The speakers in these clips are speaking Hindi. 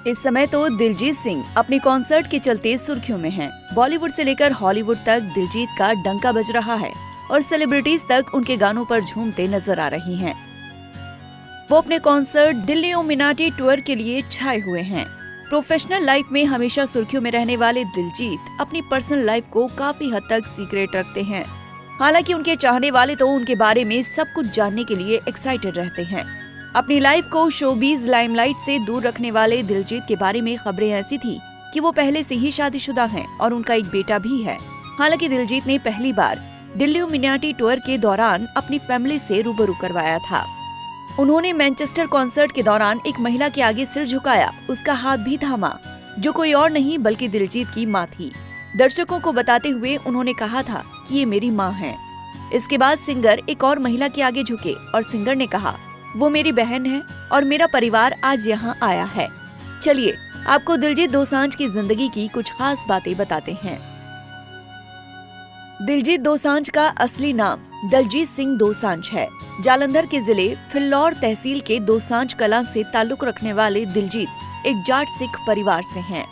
इस समय तो दिलजीत सिंह अपने कॉन्सर्ट के चलते सुर्खियों में हैं। बॉलीवुड से लेकर हॉलीवुड तक दिलजीत का डंका बज रहा है और सेलिब्रिटीज तक उनके गानों पर झूमते नजर आ रही हैं। वो अपने कॉन्सर्ट दिल्ली ओमिनाटी टूर के लिए छाए हुए हैं। प्रोफेशनल लाइफ में हमेशा सुर्खियों में रहने वाले दिलजीत अपनी पर्सनल लाइफ को काफी हद तक सीक्रेट रखते हैं। हालांकि उनके चाहने वाले तो उनके बारे में सब कुछ जानने के लिए एक्साइटेड रहते हैं। अपनी लाइफ को शोबीज लाइमलाइट से दूर रखने वाले दिलजीत के बारे में खबरें ऐसी थी कि वो पहले से ही शादीशुदा हैं और उनका एक बेटा भी है। हालांकि दिलजीत ने पहली बार दिल्ली ओमिनाटी टूर के दौरान अपनी फैमिली से रूबरू करवाया था। उन्होंने मैनचेस्टर कॉन्सर्ट के दौरान एक महिला के आगे सिर झुकाया, उसका हाथ भी थामा, जो कोई और नहीं बल्कि दिलजीत की माँ थी। दर्शकों को बताते हुए उन्होंने कहा था कि ये मेरी माँ है। इसके बाद सिंगर एक और महिला के आगे झुके और सिंगर ने कहा, वो मेरी बहन है और मेरा परिवार आज यहाँ आया है। चलिए आपको दिलजीत दोसांझ की जिंदगी की कुछ खास बातें बताते हैं। दिलजीत दोसांझ का असली नाम दलजीत सिंह दोसांझ है। जालंधर के जिले फिल्लौर तहसील के दोसांझ कलां से ताल्लुक रखने वाले दिलजीत एक जाट सिख परिवार से हैं।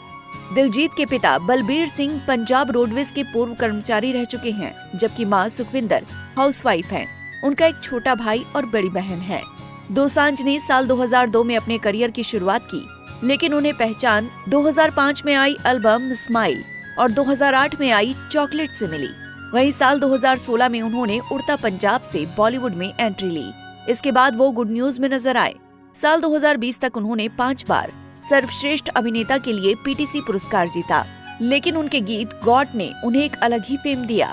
दिलजीत के पिता बलबीर सिंह पंजाब रोडवेज के पूर्व कर्मचारी रह चुके हैं, जबकि मां सुखविंदर हाउसवाइफ हैं। उनका एक छोटा भाई और बड़ी बहन है। दोसांझ ने साल 2002 में अपने करियर की शुरुआत की, लेकिन उन्हें पहचान 2005 में आई एल्बम स्माइल और 2008 में आई चॉकलेट से मिली। वहीं साल 2016 में उन्होंने उड़ता पंजाब से बॉलीवुड में एंट्री ली। इसके बाद वो गुड न्यूज में नजर आए। साल 2020 तक उन्होंने 5 बार सर्वश्रेष्ठ अभिनेता के लिए पीटीसी पुरस्कार जीता, लेकिन उनके गीत गॉड ने उन्हें एक अलग ही फेम दिया।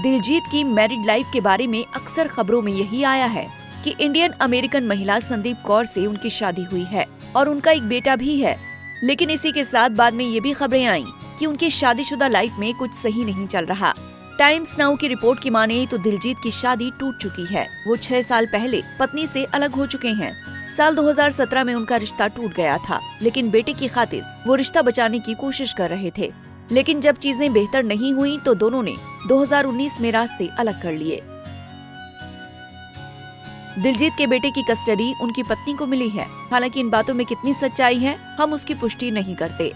दिलजीत की मैरिड लाइफ के बारे में अक्सर खबरों में यही आया है कि इंडियन अमेरिकन महिला संदीप कौर से उनकी शादी हुई है और उनका एक बेटा भी है। लेकिन इसी के साथ बाद में ये भी खबरें आईं कि उनकी शादीशुदा लाइफ में कुछ सही नहीं चल रहा। टाइम्स नाउ की रिपोर्ट की माने तो दिलजीत की शादी टूट चुकी है। वो 6 साल पहले पत्नी से अलग हो चुके हैं। साल 2017 में उनका रिश्ता टूट गया था, लेकिन बेटे की खातिर वो रिश्ता बचाने की कोशिश कर रहे थे। लेकिन जब चीजें बेहतर नहीं हुई तो दोनों ने 2019 में रास्ते अलग कर लिए। दिलजीत के बेटे की कस्टडी उनकी पत्नी को मिली है। हालांकि इन बातों में कितनी सच्चाई है, हम उसकी पुष्टि नहीं करते।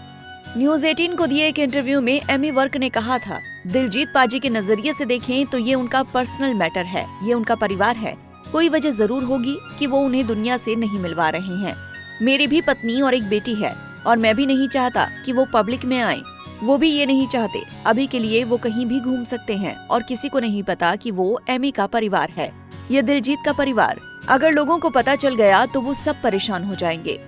न्यूज 18 को दिए एक इंटरव्यू में एमी वर्क ने कहा था, दिलजीत पाजी के नजरिए से देखें तो ये उनका पर्सनल मैटर है, ये उनका परिवार है। कोई वजह जरूर होगी कि वो उन्हें दुनिया से नहीं मिलवा रहे हैं। मेरी भी पत्नी और एक बेटी है और मैं भी नहीं चाहता कि वो पब्लिक में आए। वो भी ये नहीं चाहते। अभी के लिए वो कहीं भी घूम सकते हैं और किसी को नहीं पता कि वो एमी का परिवार है, ये दिलजीत का परिवार। अगर लोगों को पता चल गया तो वो सब परेशान हो जाएंगे।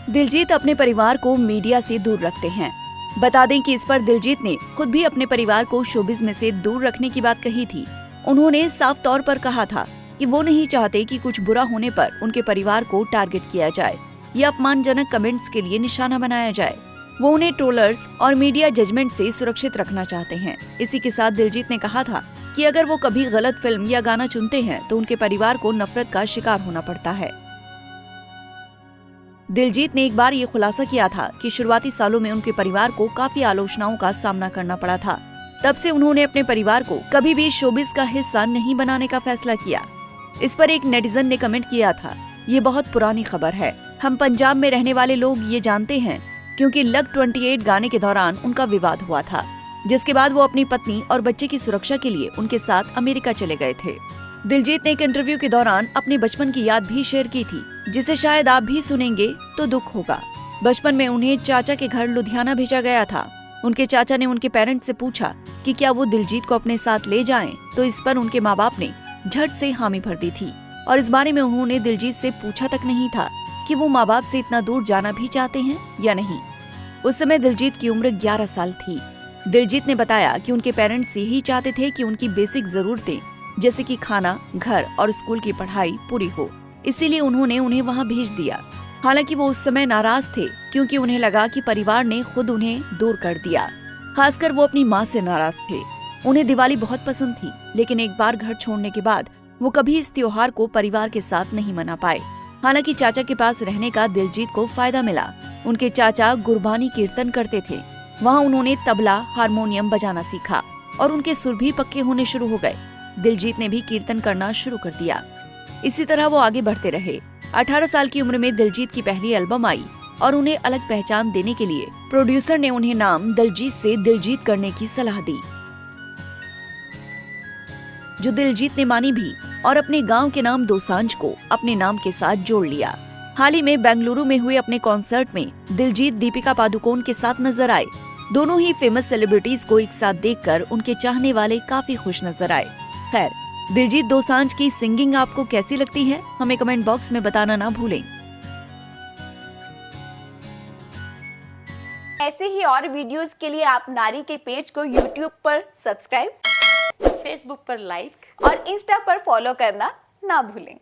दिलजीत अपने परिवार को मीडिया से दूर रखते हैं। बता दें कि इस पर दिलजीत ने खुद भी अपने परिवार को शोबिज में से दूर रखने की बात कही थी। उन्होंने साफ तौर पर कहा था कि वो नहीं चाहते कि कुछ बुरा होने पर उनके परिवार को टारगेट किया जाए या अपमानजनक कमेंट्स के लिए निशाना बनाया जाए। वो उन्हें ट्रोलर्स और मीडिया जजमेंट से सुरक्षित रखना चाहते हैं। इसी के साथ दिलजीत ने कहा था कि अगर वो कभी गलत फिल्म या गाना चुनते हैं तो उनके परिवार को नफरत का शिकार होना पड़ता है। दिलजीत ने एक बार ये खुलासा किया था कि शुरुआती सालों में उनके परिवार को काफी आलोचनाओं का सामना करना पड़ा था। तब से उन्होंने अपने परिवार को कभी भी शोबिज का हिस्सा नहीं बनाने का फैसला किया। इस पर एक नेटिजन ने कमेंट किया था, ये बहुत पुरानी खबर है। हम पंजाब में रहने वाले लोग ये जानते हैं क्योंकि लग 28 गाने के दौरान उनका विवाद हुआ था, जिसके बाद वो अपनी पत्नी और बच्चे की सुरक्षा के लिए उनके साथ अमेरिका चले गए थे। दिलजीत ने एक इंटरव्यू के दौरान अपने बचपन की याद भी शेयर की थी, जिसे शायद आप भी सुनेंगे तो दुख होगा। बचपन में उन्हें चाचा के घर लुधियाना भेजा गया था। उनके चाचा ने उनके पेरेंट्स से पूछा कि क्या वो दिलजीत को अपने साथ ले जाएं, तो इस पर उनके माँ बाप ने झट से हामी भर दी थी और इस बारे में उन्होंने दिलजीत से पूछा तक नहीं था कि वो माँ बाप से इतना दूर जाना भी चाहते हैं या नहीं। उस समय दिलजीत की उम्र 11 साल थी। दिलजीत ने बताया कि उनके पेरेंट्स यही चाहते थे कि उनकी बेसिक जरूरतें जैसे कि खाना, घर और स्कूल की पढ़ाई पूरी हो, इसीलिए उन्होंने उन्हें वहाँ भेज दिया। हालांकि वो उस समय नाराज थे क्योंकि उन्हें लगा कि परिवार ने खुद उन्हें दूर कर दिया। खासकर वो अपनी माँ से नाराज थे। उन्हें दिवाली बहुत पसंद थी, लेकिन एक बार घर छोड़ने के बाद वो कभी इस त्योहार को परिवार के साथ नहीं मना पाए। हालांकि चाचा के पास रहने का दिलजीत को फायदा मिला। उनके चाचा गुरबानी कीर्तन करते थे। वहाँ उन्होंने तबला, हारमोनियम बजाना सीखा और उनके सुर भी पक्के होने शुरू हो गए। दिलजीत ने भी कीर्तन करना शुरू कर दिया। इसी तरह वो आगे बढ़ते रहे। 18 साल की उम्र में दिलजीत की पहली एल्बम आई और उन्हें अलग पहचान देने के लिए प्रोड्यूसर ने उन्हें नाम दिलजीत से दिलजीत करने की सलाह दी, जो दिलजीत ने मानी भी और अपने गांव के नाम दोसांझ को अपने नाम के साथ जोड़ लिया। हाल ही में बेंगलुरु में हुए अपने कॉन्सर्ट में दिलजीत दीपिका पादुकोण के साथ नजर आए। दोनों ही फेमस सेलिब्रिटीज को एक साथ देखकर उनके चाहने वाले काफी खुश नजर आए। खैर, दिलजीत दोसांझ की सिंगिंग आपको कैसी लगती है, हमें कमेंट बॉक्स में बताना ना भूलें। ऐसे ही और वीडियोस के लिए आप नारी के पेज को YouTube पर सब्सक्राइब, फेसबुक पर लाइक और इंस्टा पर फॉलो करना ना भूलें।